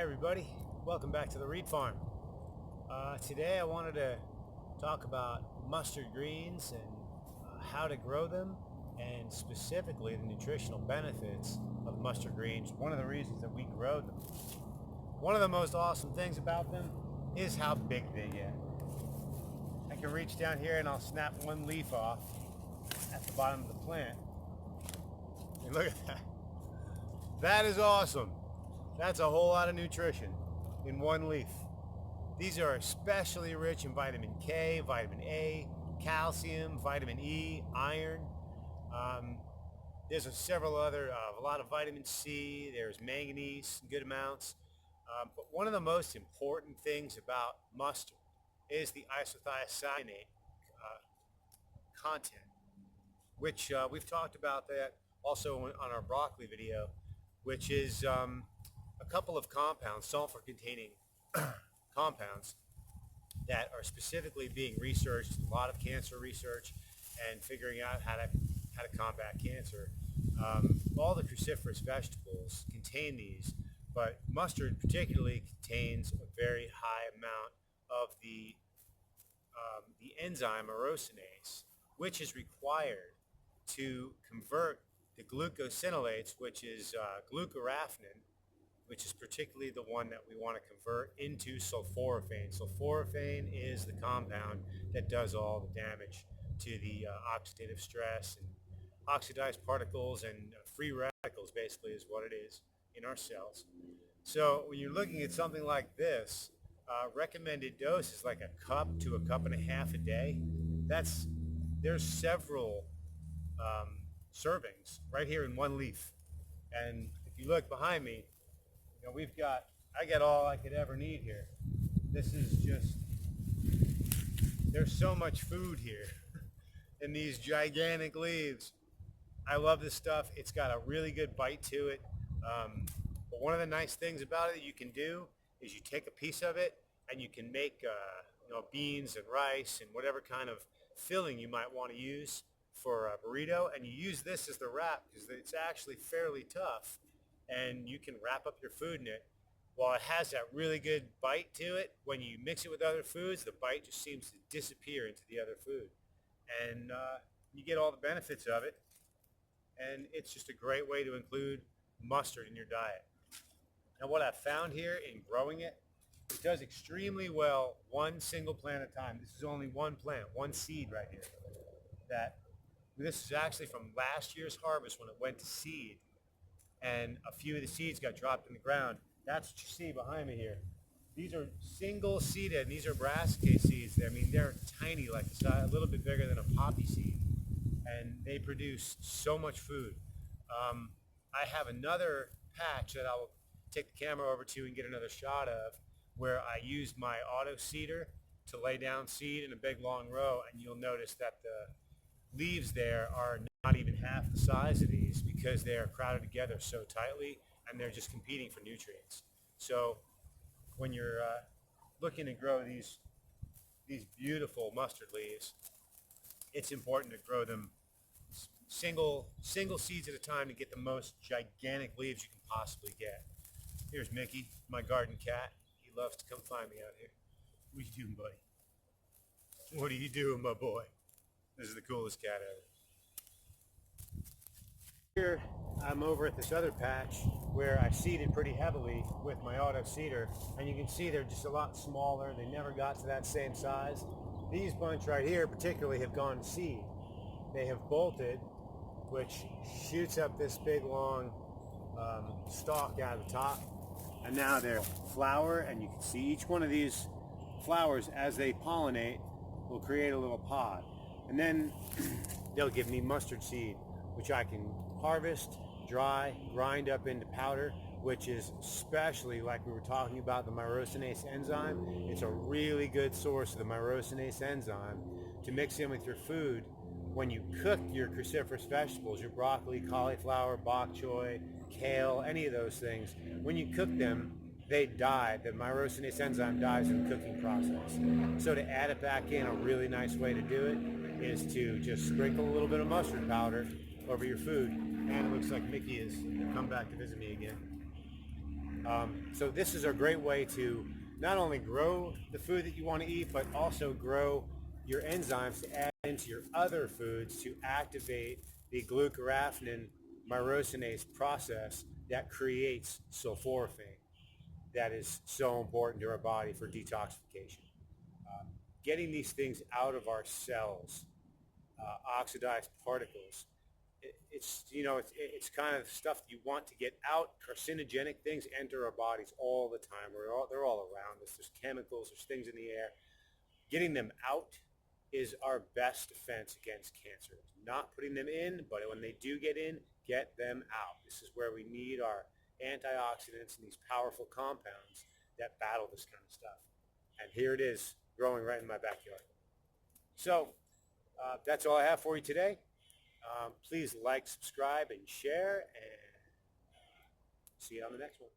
everybody, welcome back to the Reid Farm. Today I wanted to talk about mustard greens and how to grow them, and specifically the nutritional benefits of mustard greens. One of the reasons that we grow them. One of the most awesome things about them is how big they get. I can reach down here and I'll snap one leaf off at the bottom of the plant. And look at that. That is awesome. That's a whole lot of nutrition in one leaf. These are especially rich in vitamin K, vitamin A, calcium, vitamin E, iron. There's several other, a lot of vitamin C, there's manganese in good amounts. But one of the most important things about mustard is the isothiocyanate content, which we've talked about that also on our broccoli video, which is a couple of compounds, sulfur-containing compounds, that are specifically being researched, a lot of cancer research, and figuring out how to combat cancer. All the cruciferous vegetables contain these, but mustard particularly contains a very high amount of the enzyme urosinase, which is required to convert the glucosinolates, which is glucoraphane, which is particularly the one that we want to convert into sulforaphane. Sulforaphane is the compound that does all the damage to the oxidative stress and oxidized particles and free radicals, basically, is what it is in our cells. So when you're looking at something like this, recommended dose is like a cup to a cup and a half a day. There's several servings right here in one leaf. And if you look behind me, I got all I could ever need here. This is just, there's so much food here in these gigantic leaves. I love this stuff. It's got a really good bite to it. But one of the nice things about it that you can do is you take a piece of it and you can make beans and rice and whatever kind of filling you might want to use for a burrito, and you use this as the wrap because it's actually fairly tough. And you can wrap up your food in it. While it has that really good bite to it, when you mix it with other foods, the bite just seems to disappear into the other food. And you get all the benefits of it. And it's just a great way to include mustard in your diet. Now what I've found here in growing it, it does extremely well one single plant at a time. This is only one plant, one seed right here. This is actually from last year's harvest when it went to seed. And a few of the seeds got dropped in the ground. That's what you see behind me here. These are single seeded, and these are brassica seeds. I mean, they're tiny, like a little bit bigger than a poppy seed. And they produce so much food. I have another patch that I'll take the camera over to and get another shot of, where I used my auto seeder to lay down seed in a big long row, and you'll notice that the leaves there are not even half the size of these because they are crowded together so tightly and they're just competing for nutrients. So when you're looking to grow these beautiful mustard leaves, it's important to grow them single seeds at a time to get the most gigantic leaves you can possibly get. Here's Mickey, my garden cat. He loves to come find me out here. What are you doing, buddy? What are you doing, my boy? This is the coolest cat ever. Here, I'm over at this other patch where I seeded pretty heavily with my auto seeder, and you can see they're just a lot smaller. They never got to that same size. These bunch right here particularly have gone to seed. They have bolted, which shoots up this big long stalk out of the top, and now they're flower, and you can see each one of these flowers, as they pollinate, will create a little pod. And then they'll give me mustard seed, which I can harvest, dry, grind up into powder, which is especially, like we were talking about, the myrosinase enzyme. It's a really good source of the myrosinase enzyme to mix in with your food when you cook your cruciferous vegetables, your broccoli, cauliflower, bok choy, kale, any of those things. When you cook them, they die. The myrosinase enzyme dies in the cooking process. So to add it back in, a really nice way to do it is to just sprinkle a little bit of mustard powder over your food. And it looks like Mickey has come back to visit me again. So this is a great way to not only grow the food that you want to eat, but also grow your enzymes to add into your other foods to activate the glucoraphanin myrosinase process that creates sulforaphane that is so important to our body for detoxification. Getting these things out of our cells, oxidized particles, it's kind of stuff you want to get out. Carcinogenic things enter our bodies all the time. They're all around us. There's chemicals, there's things in the air. Getting them out is our best defense against cancer. Not putting them in, but when they do get in, get them out. This is where we need our antioxidants and these powerful compounds that battle this kind of stuff. And here it is, growing right in my backyard. So that's all I have for you today. Please like, subscribe, and share, and see you on the next one.